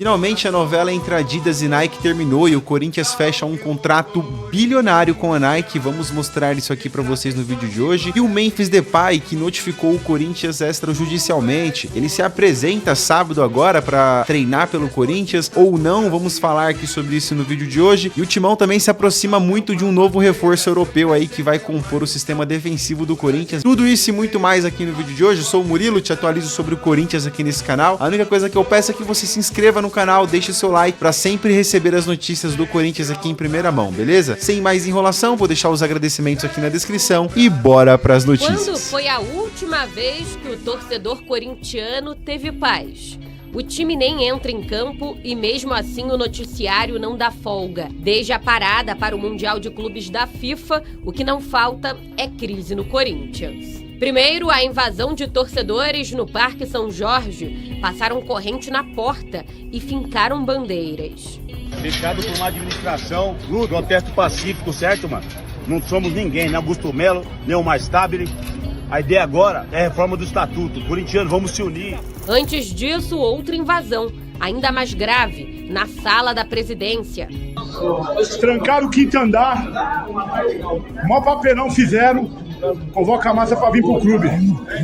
Finalmente a novela entre Adidas e Nike terminou e o Corinthians fecha um contrato bilionário com a Nike. Vamos mostrar isso aqui pra vocês no vídeo de hoje. E o Memphis Depay, que notificou o Corinthians extrajudicialmente. Ele se apresenta sábado agora pra treinar pelo Corinthians ou não? Vamos falar aqui sobre isso no vídeo de hoje. E o Timão também se aproxima muito de um novo reforço europeu aí que vai compor o sistema defensivo do Corinthians. Tudo isso e muito mais aqui no vídeo de hoje. Eu sou o Murilo, te atualizo sobre o Corinthians aqui nesse canal. A única coisa que eu peço é que você se inscreva no canal, deixe o seu like para sempre receber as notícias do Corinthians aqui em primeira mão, beleza? Sem mais enrolação, vou deixar os agradecimentos aqui na descrição e bora pras notícias. Quando foi a última vez que o torcedor corintiano teve paz? O time nem entra em campo e mesmo assim o noticiário não dá folga. Desde a parada para o Mundial de Clubes da FIFA, o que não falta é crise no Corinthians. Primeiro, a invasão de torcedores no Parque São Jorge. Passaram corrente na porta e fincaram bandeiras. Fechado por uma administração, protesto pacífico, certo, mano? Não somos ninguém, nem Augusto Melo, nem o Mais Stabile. A ideia agora é a reforma do estatuto. Corintianos, vamos se unir. Antes disso, outra invasão, ainda mais grave, na sala da presidência. Trancaram o quinto andar, mó papelão fizeram. Convoca a massa para vir pro clube.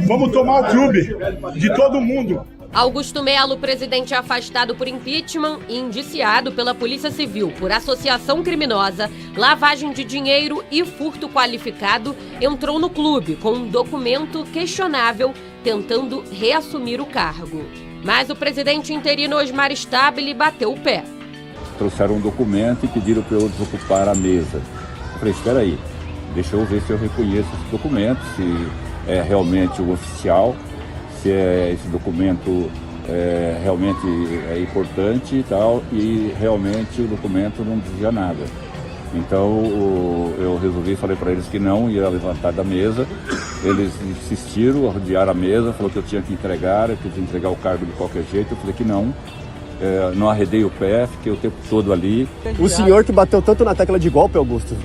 Vamos tomar o clube de todo mundo. Augusto Melo, presidente afastado por impeachment e indiciado pela Polícia Civil por associação criminosa, lavagem de dinheiro e furto qualificado, entrou no clube com um documento questionável tentando reassumir o cargo. Mas o presidente interino Osmar Stabile bateu o pé. Trouxeram um documento e pediram para eu desocupar a mesa. Eu falei, espera aí, deixa eu ver se eu reconheço esse documento, se é realmente o oficial, se esse documento realmente é importante e tal, e realmente o documento não dizia nada. Então eu resolvi, falei para eles que não ia levantar da mesa. Eles insistiram, rodearam a mesa, falou que eu tinha que entregar, eu tinha que entregar o cargo de qualquer jeito. Eu falei que não. Não arredei o pé, fiquei o tempo todo ali. O senhor que bateu tanto na tecla de golpe, Augusto?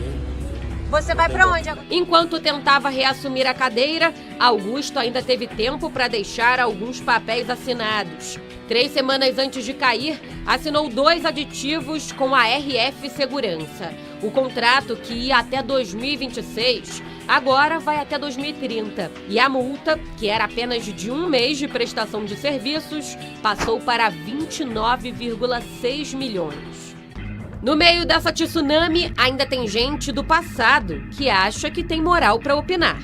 Você vai pra onde agora? Enquanto tentava reassumir a cadeira, Augusto ainda teve tempo para deixar alguns papéis assinados. 3 semanas antes de cair, assinou 2 aditivos com a RF Segurança. O contrato, que ia até 2026, agora vai até 2030. E a multa, que era apenas de 1 mês de prestação de serviços, passou para 29,6 milhões. No meio dessa tsunami, ainda tem gente do passado que acha que tem moral para opinar.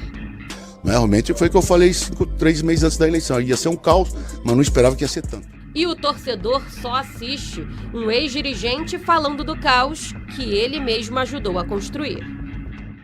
Realmente foi o que eu falei 3 meses antes da eleição. Ia ser um caos, mas não esperava que ia ser tanto. E o torcedor só assiste um ex-dirigente falando do caos que ele mesmo ajudou a construir.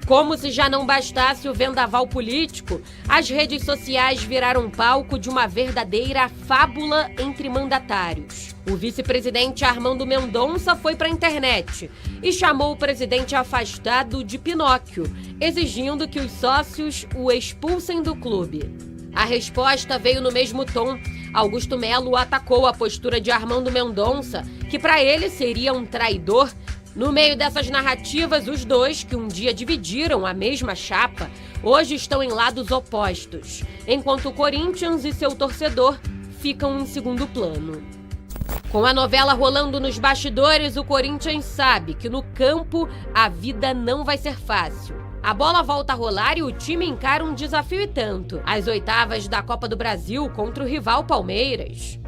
Como se já não bastasse o vendaval político, as redes sociais viraram palco de uma verdadeira fábula entre mandatários. O vice-presidente Armando Mendonça foi para a internet e chamou o presidente afastado de Pinóquio, exigindo que os sócios o expulsem do clube. A resposta veio no mesmo tom. Augusto Melo atacou a postura de Armando Mendonça, que para ele seria um traidor. No meio dessas narrativas, os dois, que um dia dividiram a mesma chapa, hoje estão em lados opostos, enquanto o Corinthians e seu torcedor ficam em segundo plano. Com a novela rolando nos bastidores, o Corinthians sabe que no campo a vida não vai ser fácil. A bola volta a rolar e o time encara um desafio e tanto: as oitavas da Copa do Brasil contra o rival Palmeiras.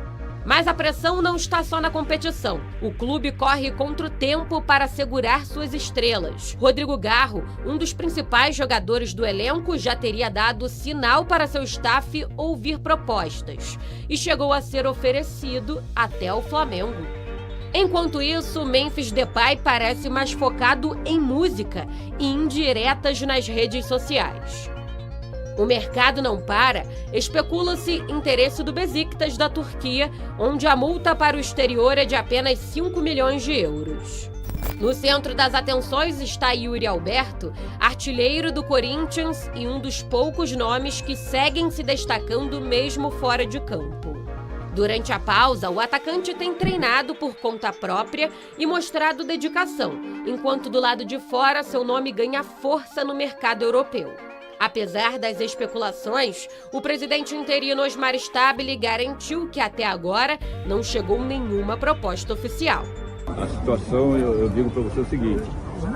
Mas a pressão não está só na competição. O clube corre contra o tempo para segurar suas estrelas. Rodrigo Garro, um dos principais jogadores do elenco, já teria dado sinal para seu staff ouvir propostas e chegou a ser oferecido até ao Flamengo. Enquanto isso, Memphis Depay parece mais focado em música e indiretas nas redes sociais. O mercado não para, especula-se interesse do Besiktas da Turquia, onde a multa para o exterior é de apenas 5 milhões de euros. No centro das atenções está Yuri Alberto, artilheiro do Corinthians e um dos poucos nomes que seguem se destacando mesmo fora de campo. Durante a pausa, o atacante tem treinado por conta própria e mostrado dedicação, enquanto do lado de fora seu nome ganha força no mercado europeu. Apesar das especulações, o presidente interino Osmar Stabile garantiu que até agora não chegou nenhuma proposta oficial. A situação, eu digo para você o seguinte,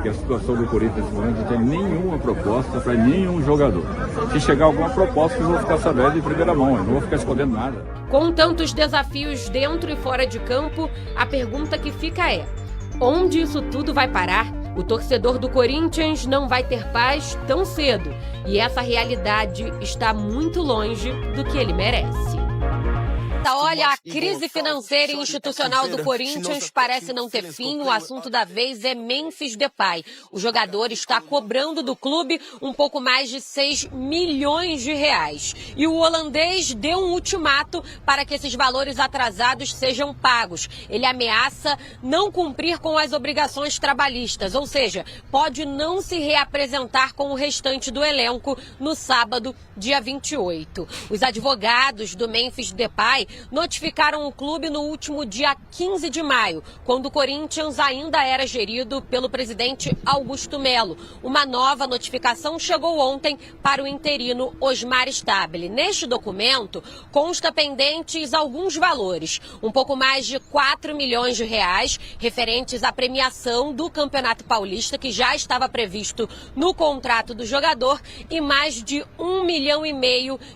que a situação do Corinthians nesse momento não tem nenhuma proposta para nenhum jogador. Se chegar alguma proposta, eu vou ficar sabendo em primeira mão, eu não vou ficar escondendo nada. Com tantos desafios dentro e fora de campo, a pergunta que fica é: onde isso tudo vai parar? O torcedor do Corinthians não vai ter paz tão cedo, e essa realidade está muito longe do que ele merece. Olha, a crise financeira e institucional do Corinthians parece não ter fim. O assunto da vez é Memphis Depay. O jogador está cobrando do clube um pouco mais de 6 milhões de reais. E o holandês deu um ultimato para que esses valores atrasados sejam pagos. Ele ameaça não cumprir com as obrigações trabalhistas, ou seja, pode não se reapresentar com o restante do elenco no sábado, dia 28. Os advogados do Memphis Depay notificaram o clube no último dia 15 de maio, quando o Corinthians ainda era gerido pelo presidente Augusto Melo. Uma nova notificação chegou ontem para o interino Osmar Stabile. Neste documento, consta pendentes alguns valores, um pouco mais de 4 milhões de reais, referentes à premiação do Campeonato Paulista, que já estava previsto no contrato do jogador, e mais de 1,5 milhão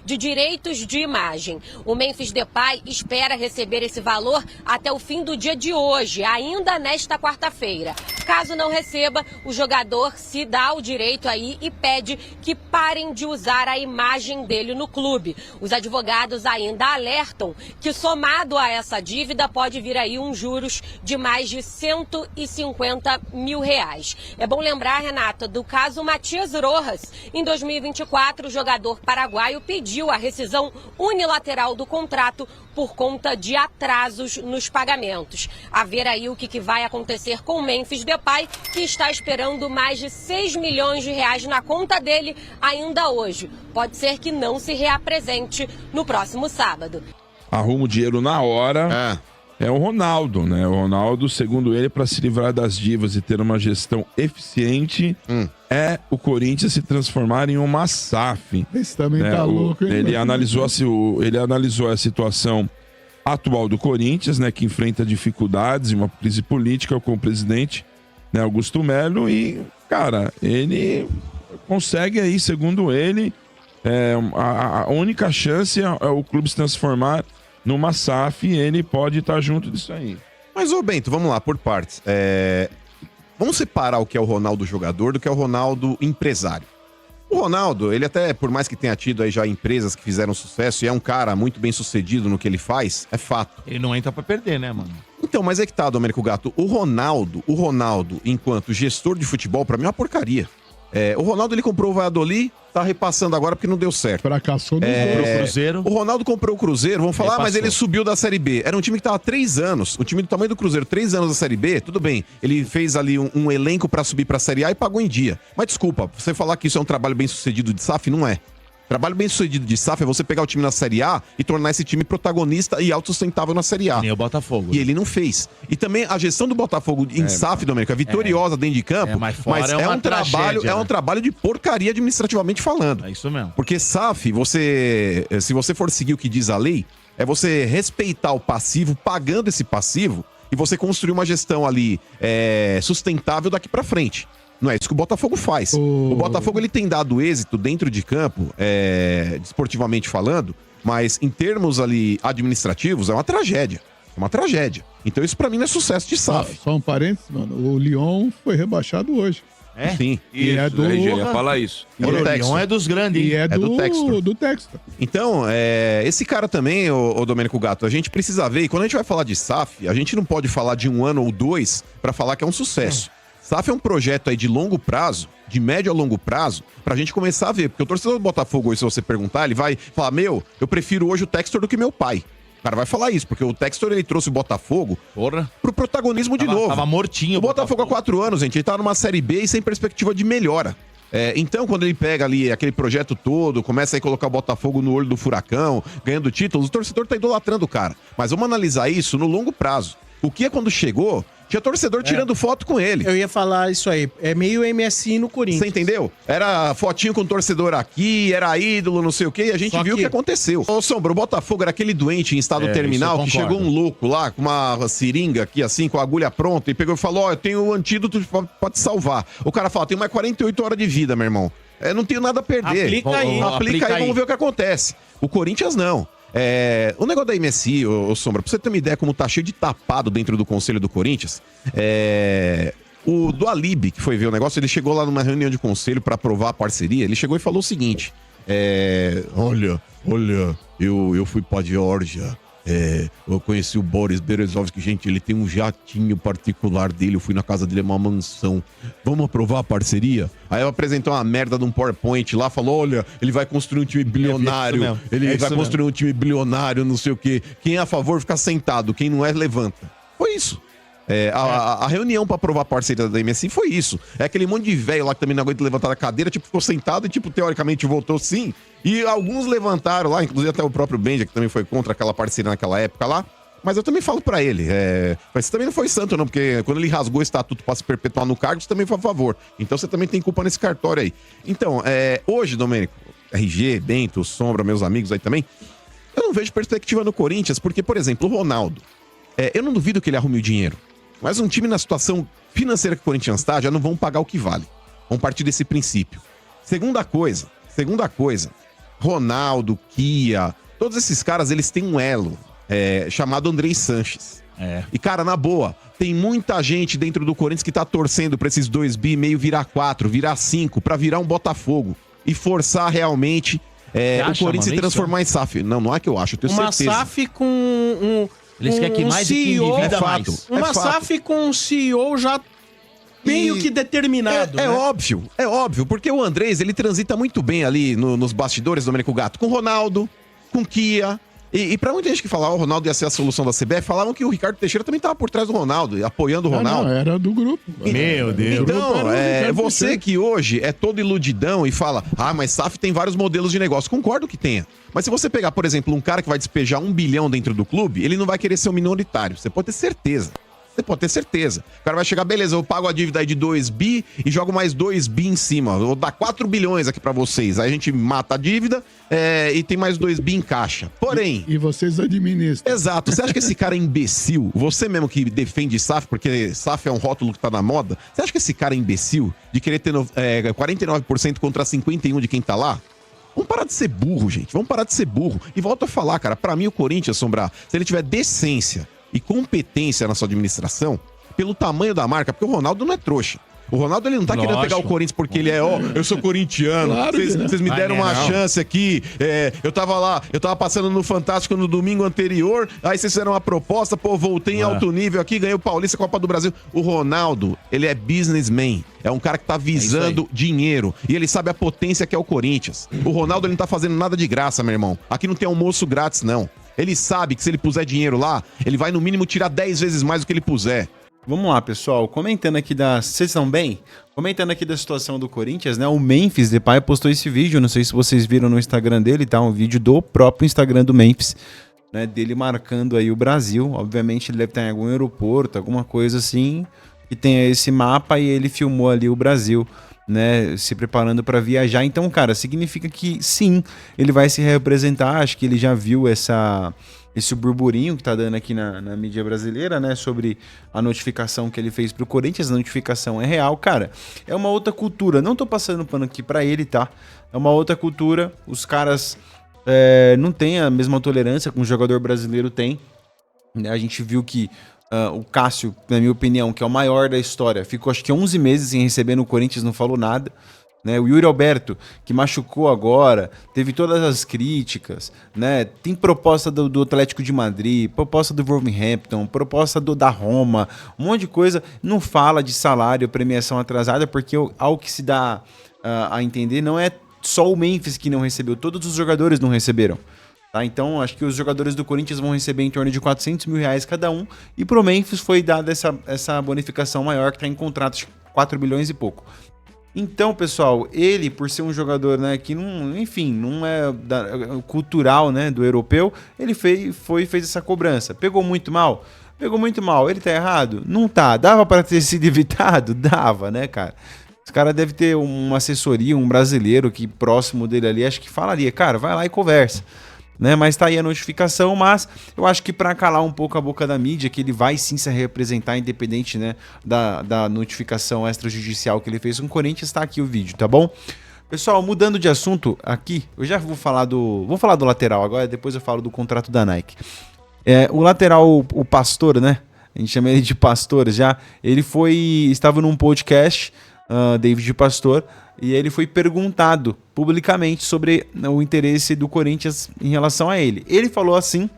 de direitos de imagem. O Memphis Depay espera receber esse valor até o fim do dia de hoje, ainda nesta quarta-feira. Caso não receba, o jogador se dá o direito aí e pede que parem de usar a imagem dele no clube. Os advogados ainda alertam que, somado a essa dívida, pode vir aí juros de mais de 150 mil reais. É bom lembrar, Renata, do caso Matias Rojas. Em 2024, o jogador paraguaio pediu a rescisão unilateral do contrato por conta de atrasos nos pagamentos. A ver aí o que vai acontecer com o Memphis Depay, que está esperando mais de 6 milhões de reais na conta dele ainda hoje. Pode ser que não se reapresente no próximo sábado. Arruma o dinheiro na hora. É o Ronaldo, né? O Ronaldo, segundo ele, para se livrar das dívidas e ter uma gestão eficiente, é o Corinthians se transformar em uma SAF. Esse também tá louco, hein? Ele analisou a situação atual do Corinthians, né? Que enfrenta dificuldades e uma crise política com o presidente, né, Augusto Melo, e, cara, ele consegue aí, segundo ele, a única chance é o clube se transformar numa SAF, e ele pode estar junto disso aí. Mas, ô Bento, vamos lá, por partes. Vamos separar o que é o Ronaldo jogador do que é o Ronaldo empresário. O Ronaldo, ele até, por mais que tenha tido aí já empresas que fizeram sucesso e é um cara muito bem sucedido no que ele faz, é fato. Ele não entra pra perder, né, mano? Então, mas é que tá, Domênico Gato, o Ronaldo, enquanto gestor de futebol, pra mim é uma porcaria. O Ronaldo, ele comprou o Valladolid, tá repassando agora porque não deu certo. Fracassou no comprou o Cruzeiro. O Ronaldo comprou o Cruzeiro, vamos falar, mas ele subiu da Série B. Era um time que tava há 3 anos, o time do tamanho do Cruzeiro, 3 anos da Série B, tudo bem. Ele fez ali um elenco pra subir pra Série A e pagou em dia. Mas desculpa, você falar que isso é um trabalho bem sucedido de SAF, não é. Trabalho bem sucedido de SAF é você pegar o time na Série A e tornar esse time protagonista e autossustentável na Série A. Nem o Botafogo. E ele não fez. E também a gestão do Botafogo em SAF, Domênico, é vitoriosa dentro de campo, mas é um trabalho de porcaria administrativamente falando. É isso mesmo. Porque SAF, se você for seguir o que diz a lei, é você respeitar o passivo, pagando esse passivo, e você construir uma gestão ali sustentável daqui pra frente. Não é isso que o Botafogo faz. O Botafogo, ele tem dado êxito dentro de campo, desportivamente falando, mas em termos ali administrativos é uma tragédia. É uma tragédia. Então isso pra mim não é sucesso de SAF. Só um parênteses, mano. O Lyon foi rebaixado hoje. Sim. E é do... Eu ia falar isso. O Lyon é dos grandes, hein? E é do Textor. Então, esse cara também, o Domênico Gato, a gente precisa ver, e quando a gente vai falar de SAF, a gente não pode falar de 1 ano ou 2 pra falar que é um sucesso. SAF é um projeto aí de longo prazo, de médio a longo prazo, pra gente começar a ver. Porque o torcedor do Botafogo, hoje, se você perguntar, ele vai falar, eu prefiro hoje o Textor do que meu pai. O cara vai falar isso, porque o Textor, ele trouxe o Botafogo pro protagonismo de novo. Tava mortinho o Botafogo há 4 anos, gente, ele tá numa Série B e sem perspectiva de melhora. Então, quando ele pega ali aquele projeto todo, começa a colocar o Botafogo no olho do furacão, ganhando títulos, o torcedor tá idolatrando o cara. Mas vamos analisar isso no longo prazo. O Kia, quando chegou, tinha torcedor tirando foto com ele. Eu ia falar isso aí. É meio MSI no Corinthians. Você entendeu? Era fotinho com torcedor aqui, era ídolo, não sei o quê, e a gente viu o que aconteceu. Ô, Sombra, o Botafogo era aquele doente em estado terminal que chegou um louco lá com uma seringa aqui, assim, com a agulha pronta, e pegou e falou: eu tenho o antídoto pra te salvar. O cara fala: tem mais 48 horas de vida, meu irmão. Não tenho nada a perder. Aplica aí, vamos ver o que acontece. O Corinthians não. O negócio da MSI, ô Sombra, pra você ter uma ideia como tá cheio de tapado dentro do conselho do Corinthians, o do Alib, que foi ver o negócio, ele chegou lá numa reunião de conselho pra aprovar a parceria, ele chegou e falou o seguinte: olha, eu fui pra Geórgia, eu conheci o Boris Berezovski, gente, ele tem um jatinho particular dele, eu fui na casa dele, é uma mansão, vamos aprovar a parceria? Aí ela apresentou uma merda de um PowerPoint lá, falou: olha, ele vai construir um time bilionário, um time bilionário, não sei o quê, quem é a favor fica sentado, quem não é, levanta. Foi isso. A reunião pra aprovar a parceria da MSI foi isso. É aquele monte de velho lá que também não aguenta levantar da cadeira, tipo, ficou sentado e, tipo, teoricamente voltou sim. E alguns levantaram lá, inclusive até o próprio Benja, que também foi contra aquela parceria naquela época lá. Mas eu também falo pra ele, mas você também não foi santo não, porque quando ele rasgou o estatuto pra se perpetuar no cargo, você também foi a favor. Então você também tem culpa nesse cartório aí. Então, hoje, Domênico, RG, Bento, Sombra, meus amigos aí também, eu não vejo perspectiva no Corinthians, porque, por exemplo, o Ronaldo, eu não duvido que ele arrume o dinheiro. Mas um time na situação financeira que o Corinthians está, já não vão pagar o que vale. Vão partir desse princípio. Segunda coisa, Ronaldo, Kia, todos esses caras, eles têm um elo chamado Andrei Sanches. E, cara, na boa, tem muita gente dentro do Corinthians que tá torcendo pra esses 2 bi meio virar 4, virar 5, pra virar um Botafogo. E forçar realmente o Corinthians se transformar em SAF. Não é que eu acho, eu tenho certeza. Uma SAF com Eles querem que mais CEO, é fato. Mais. Uma SAF com um CEO já meio que determinado. É óbvio, porque o Andrés, ele transita muito bem ali nos bastidores, Domênico Gato, com o Ronaldo, com Kia. E pra muita gente que falava o Ronaldo ia ser a solução da CBF, falavam que o Ricardo Teixeira também tava por trás do Ronaldo, apoiando o Ronaldo. Não, era do grupo. Meu Deus. Então, você que hoje é todo iludidão e fala: mas SAF tem vários modelos de negócio. Concordo que tenha. Mas se você pegar, por exemplo, um cara que vai despejar 1 bilhão dentro do clube, ele não vai querer ser um minoritário. Você pode ter certeza. O cara vai chegar: beleza, eu pago a dívida aí de 2 bi e jogo mais 2 bi em cima. Vou dar 4 bilhões aqui pra vocês. Aí a gente mata a dívida e tem mais 2 bi em caixa. Porém... E vocês administram. Exato. Você acha que esse cara é imbecil? Você mesmo que defende SAF, porque SAF é um rótulo que tá na moda. Você acha que esse cara é imbecil de querer ter 49% contra 51% de quem tá lá? Vamos parar de ser burro, gente. Vamos parar de ser burro. E volto a falar, cara, pra mim o Corinthians, Sombrar, se ele tiver decência e competência na sua administração, pelo tamanho da marca, porque o Ronaldo não é trouxa. O Ronaldo, ele não tá querendo pegar o Corinthians porque ele eu sou corintiano, vocês me deram uma chance aqui, eu tava passando no Fantástico no domingo anterior, aí vocês fizeram uma proposta, voltei em alto nível aqui, ganhei o Paulista, Copa do Brasil. O Ronaldo, ele é businessman, é um cara que tá visando dinheiro, e ele sabe a potência que é o Corinthians. O Ronaldo, ele não tá fazendo nada de graça, meu irmão. Aqui não tem almoço grátis, não. Ele sabe que se ele puser dinheiro lá, ele vai no mínimo tirar 10 vezes mais do que ele puser. Vamos lá, pessoal. Comentando aqui Vocês estão bem? Comentando aqui da situação do Corinthians, né? O Memphis Depay postou esse vídeo, não sei se vocês viram no Instagram dele, tá? Um vídeo do próprio Instagram do Memphis, né? Dele marcando aí o Brasil. Obviamente ele deve estar em algum aeroporto, alguma coisa assim, que tenha esse mapa, e ele filmou ali o Brasil, né, se preparando para viajar. Então, cara, significa que sim, ele vai se representar. Acho que ele já viu esse burburinho que tá dando aqui na mídia brasileira, né, sobre a notificação que ele fez pro Corinthians. A notificação é real, cara. É uma outra cultura. Não tô passando pano aqui pra ele, tá? É uma outra cultura. Os caras não têm a mesma tolerância que um jogador brasileiro tem. A gente viu que o Cássio, na minha opinião, que é o maior da história, ficou acho que 11 meses sem receber no Corinthians, não falou nada, né? O Yuri Alberto, que machucou agora, teve todas as críticas, né? Tem proposta do Atlético de Madrid, proposta do Wolverhampton, proposta da Roma, um monte de coisa. Não fala de salário, premiação atrasada, porque ao que se dá a entender, não é só o Memphis que não recebeu, todos os jogadores não receberam. Tá, então, acho que os jogadores do Corinthians vão receber em torno de R$400 mil cada um, e pro Memphis foi dada essa bonificação maior, que está em contrato de 4 bilhões e pouco. Então, pessoal, ele, por ser um jogador, né, que não, enfim, não é cultural, né, do europeu, ele fez essa cobrança. Pegou muito mal? Pegou muito mal. Ele tá errado? Não tá. Dava para ter sido evitado? Dava, né, cara? Esse cara deve ter uma assessoria, um brasileiro que próximo dele ali, acho que falaria, cara, vai lá e conversa. Né, mas tá aí a notificação, mas eu acho que para calar um pouco a boca da mídia, que ele vai sim se representar independente, né, da notificação extrajudicial que ele fez com o Corinthians, tá aqui o vídeo, tá bom? Pessoal, mudando de assunto aqui, eu já vou falar do lateral agora, depois eu falo do contrato da Nike. O lateral, o Pastor, né, a gente chama ele de Pastor já, ele estava num podcast, David Pastor, e ele foi perguntado publicamente sobre o interesse do Corinthians em relação a ele. Ele falou assim,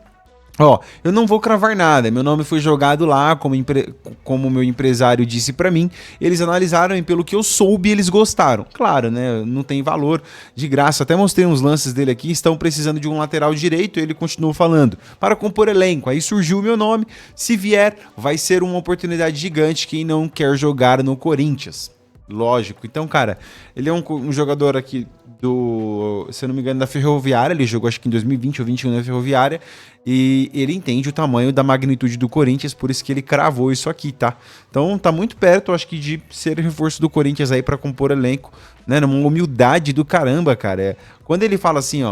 eu não vou cravar nada, meu nome foi jogado lá, como meu empresário disse pra mim, eles analisaram e pelo que eu soube, eles gostaram. Claro, né, não tem valor de graça, até mostrei uns lances dele aqui, estão precisando de um lateral direito, ele continuou falando, para compor elenco, aí surgiu o meu nome, se vier, vai ser uma oportunidade gigante, quem não quer jogar no Corinthians. Lógico. Então, cara, ele é um jogador aqui se eu não me engano, da Ferroviária. Ele jogou acho que em 2020 ou 2021 na Ferroviária. E ele entende o tamanho da magnitude do Corinthians, por isso que ele cravou isso aqui, tá? Então tá muito perto, acho que, de ser reforço do Corinthians aí pra compor elenco, né? Numa humildade do caramba, cara. Quando ele fala assim,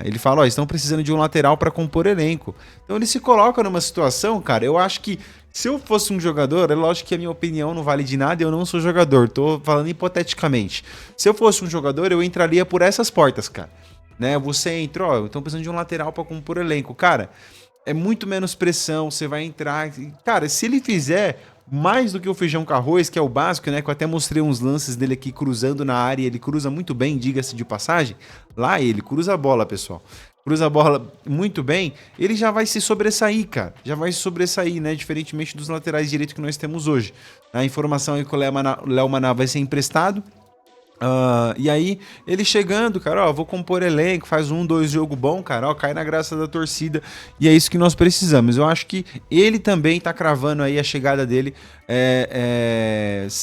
ele fala, estão precisando de um lateral pra compor elenco. Então ele se coloca numa situação, cara, eu acho que se eu fosse um jogador, é lógico que a minha opinião não vale de nada, eu não sou jogador, tô falando hipoteticamente. Se eu fosse um jogador, eu entraria por essas portas, cara. Né? Você entra, estão precisando de um lateral pra compor elenco. Cara, é muito menos pressão, você vai entrar... Cara, se ele fizer mais do que o feijão com arroz, que é o básico, né? Que eu até mostrei uns lances dele aqui cruzando na área, ele cruza muito bem, diga-se de passagem. Lá ele cruza a bola, pessoal. Cruza a bola muito bem, ele já vai se sobressair, cara. Já vai se sobressair, né? Diferentemente dos laterais direitos que nós temos hoje. A informação é que o Léo Maná vai ser emprestado. E aí, ele chegando, cara, vou compor elenco, faz 1-2 jogo bom, cara, cai na graça da torcida. E é isso que nós precisamos. Eu acho que ele também tá cravando aí a chegada dele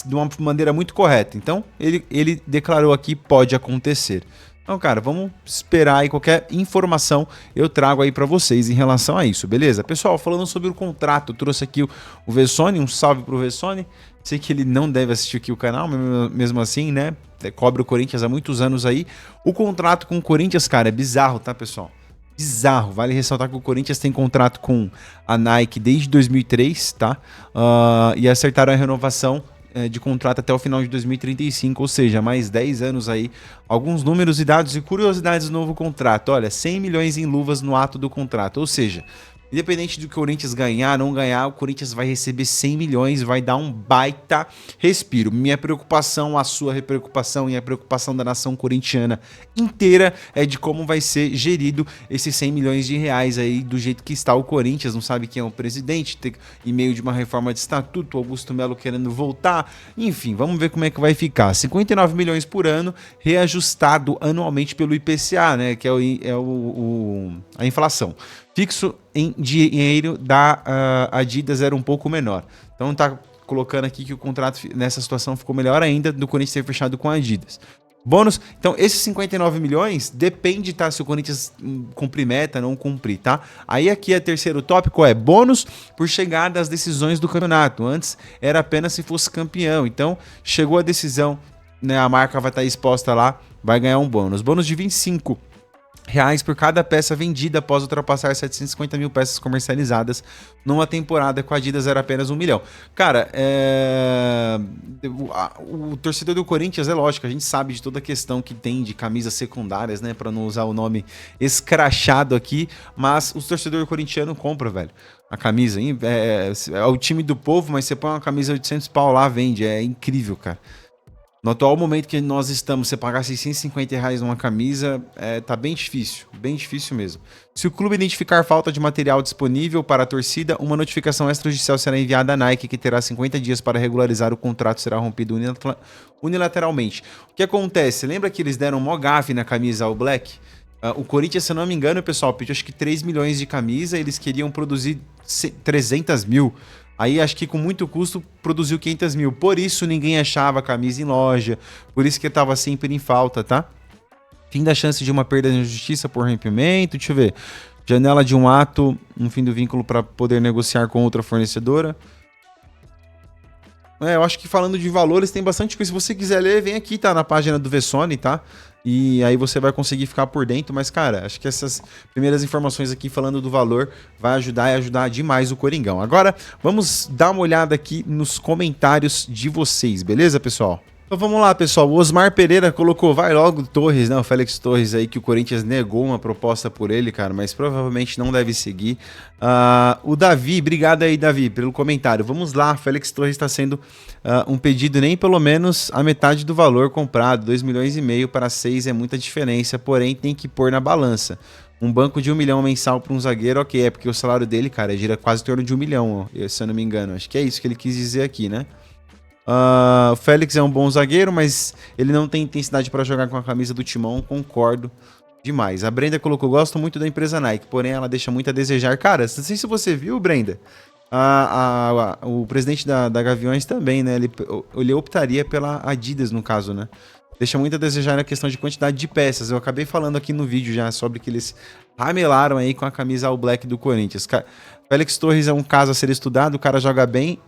de uma maneira muito correta. Então, ele declarou aqui, pode acontecer. Então, cara, vamos esperar aí, qualquer informação eu trago aí pra vocês em relação a isso, beleza? Pessoal, falando sobre o contrato, trouxe aqui o Vessone, um salve pro Vessone. Sei que ele não deve assistir aqui o canal, mesmo assim, né? Cobre o Corinthians há muitos anos aí. O contrato com o Corinthians, cara, é bizarro, tá, pessoal? Bizarro. Vale ressaltar que o Corinthians tem contrato com a Nike desde 2003, tá? E acertaram a renovação de contrato até o final de 2035, ou seja, mais 10 anos aí. Alguns números e dados e curiosidades do novo contrato. Olha, 100 milhões em luvas no ato do contrato, ou seja, independente do que o Corinthians ganhar, não ganhar, o Corinthians vai receber 100 milhões, vai dar um baita respiro. Minha preocupação, a sua preocupação e a preocupação da nação corintiana inteira é de como vai ser gerido esses 100 milhões de reais aí, do jeito que está o Corinthians, não sabe quem é o presidente, em meio de uma reforma de estatuto, Augusto Melo querendo voltar, enfim, vamos ver como é que vai ficar. 59 milhões por ano, reajustado anualmente pelo IPCA, né, que é a inflação. Fixo em dinheiro da Adidas era um pouco menor. Então tá colocando aqui que o contrato nessa situação ficou melhor ainda do Corinthians ter fechado com a Adidas. Bônus, então esses 59 milhões depende, tá, se o Corinthians cumprir meta, não cumprir, tá? Aí aqui terceiro tópico é bônus por chegada às decisões do campeonato. Antes era apenas se fosse campeão. Então chegou a decisão, né, a marca vai estar exposta lá, vai ganhar um bônus. Bônus de R$25 por cada peça vendida após ultrapassar 750 mil peças comercializadas numa temporada. Com a Adidas era apenas 1 milhão. Cara, o torcedor do Corinthians, é lógico, a gente sabe de toda a questão que tem de camisas secundárias, né, pra não usar o nome escrachado aqui, mas os torcedores corintianos compram, velho, a camisa, é o time do povo, mas você põe uma camisa 800 pau lá, vende, é incrível, cara. No atual momento que nós estamos, você pagar R$650 numa camisa, tá bem difícil mesmo. Se o clube identificar falta de material disponível para a torcida, uma notificação extrajudicial será enviada à Nike, que terá 50 dias para regularizar o contrato, será rompido unilateralmente. O que acontece? Lembra que eles deram mó gafe na camisa All Black? O Corinthians, se eu não me engano, pessoal, pediu acho que 3 milhões de camisa, eles queriam produzir 300 mil. Aí acho que com muito custo produziu 500 mil. Por isso ninguém achava a camisa em loja, por isso que tava sempre em falta, tá? Fim da chance de uma perda de justiça por rompimento, deixa eu ver. Janela de um ato no fim do vínculo para poder negociar com outra fornecedora. Eu acho que falando de valores tem bastante coisa. Se você quiser ler, vem aqui, tá? Na página do Vessone, tá? E aí você vai conseguir ficar por dentro. Mas, cara, acho que essas primeiras informações aqui falando do valor vai ajudar e ajudar demais o Coringão. Agora, vamos dar uma olhada aqui nos comentários de vocês, beleza, pessoal? Então vamos lá, pessoal. O Osmar Pereira colocou, vai logo Torres, né? O Félix Torres aí, que o Corinthians negou uma proposta por ele, cara, mas provavelmente não deve seguir. O Davi, obrigado aí, Davi, pelo comentário. Vamos lá, Félix Torres está sendo um pedido nem pelo menos a metade do valor comprado. 2,5 milhões para 6 é muita diferença, porém tem que pôr na balança. Um banco de 1 milhão mensal para um zagueiro, ok, é porque o salário dele, cara, gira quase em torno de 1 milhão, ó, se eu não me engano. Acho que é isso que ele quis dizer aqui, né? O Félix é um bom zagueiro, mas ele não tem intensidade para jogar com a camisa do Timão, concordo demais. A Brenda colocou, gosto muito da empresa Nike, porém ela deixa muito a desejar. Cara, não sei se você viu, Brenda, o presidente da Gaviões também, né? Ele optaria pela Adidas, no caso, né? Deixa muito a desejar na questão de quantidade de peças. Eu acabei falando aqui no vídeo já sobre que eles ramelaram aí com a camisa All Black do Corinthians. Félix Torres é um caso a ser estudado, o cara joga bem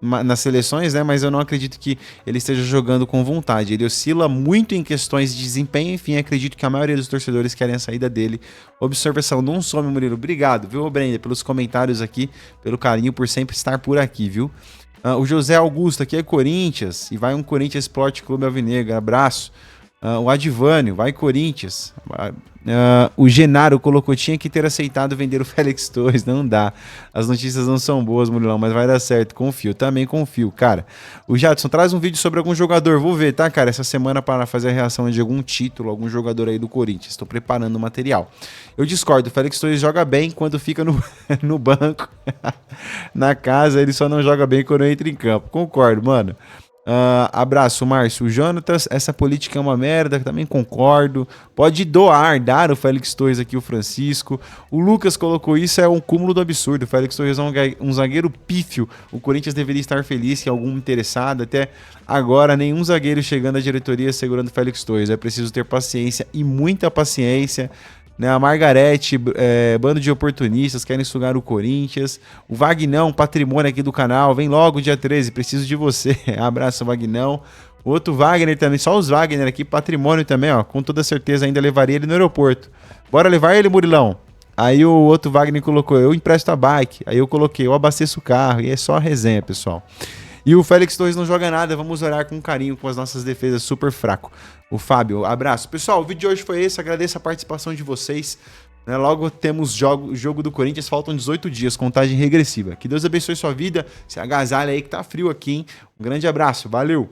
nas seleções, né? Mas eu não acredito que ele esteja jogando com vontade. Ele oscila muito em questões de desempenho. Enfim, acredito que a maioria dos torcedores querem a saída dele. Observação, não some, Murilo. Obrigado, viu, Brenda, pelos comentários aqui, pelo carinho por sempre estar por aqui, viu? O José Augusto, aqui é Corinthians, e vai um Corinthians Sport Clube Alvinegro, abraço. O Adivânio, vai Corinthians. O Genaro colocou, tinha que ter aceitado vender o Félix Torres, não dá. As notícias não são boas, Murilão, mas vai dar certo, confio, também confio, cara. O Jadson, traz um vídeo sobre algum jogador, vou ver, tá, cara, essa semana para fazer a reação de algum título, algum jogador aí do Corinthians, estou preparando o material. Eu discordo, o Félix Torres joga bem quando fica no banco, na casa, ele só não joga bem quando entra em campo, concordo, mano. Abraço, Márcio. O Jonatas, essa política é uma merda, também concordo. Pode dar o Félix Torres aqui, o Francisco. O Lucas colocou isso, é um cúmulo do absurdo. O Félix Torres é um zagueiro pífio. O Corinthians deveria estar feliz que algum interessado. Até agora, nenhum zagueiro chegando à diretoria segurando o Félix Torres. É preciso ter paciência e muita paciência. Né, a Margarete, bando de oportunistas, querem sugar o Corinthians. O Vagnão, patrimônio aqui do canal, vem logo dia 13, preciso de você. Abraço, Vagnão. O outro Wagner também, só os Wagner aqui, patrimônio também, ó. Com toda certeza ainda levaria ele no aeroporto. Bora levar ele, Murilão? Aí o outro Wagner colocou, eu empresto a bike. Aí eu coloquei, eu abasteço o carro. E é só resenha, pessoal. E o Félix Torres não joga nada, vamos orar com carinho com as nossas defesas super fraco. O Fábio, abraço. Pessoal, o vídeo de hoje foi esse, agradeço a participação de vocês. Né? Logo temos jogo do Corinthians, faltam 18 dias, contagem regressiva. Que Deus abençoe sua vida, se agasalha aí que tá frio aqui, hein? Um grande abraço, valeu!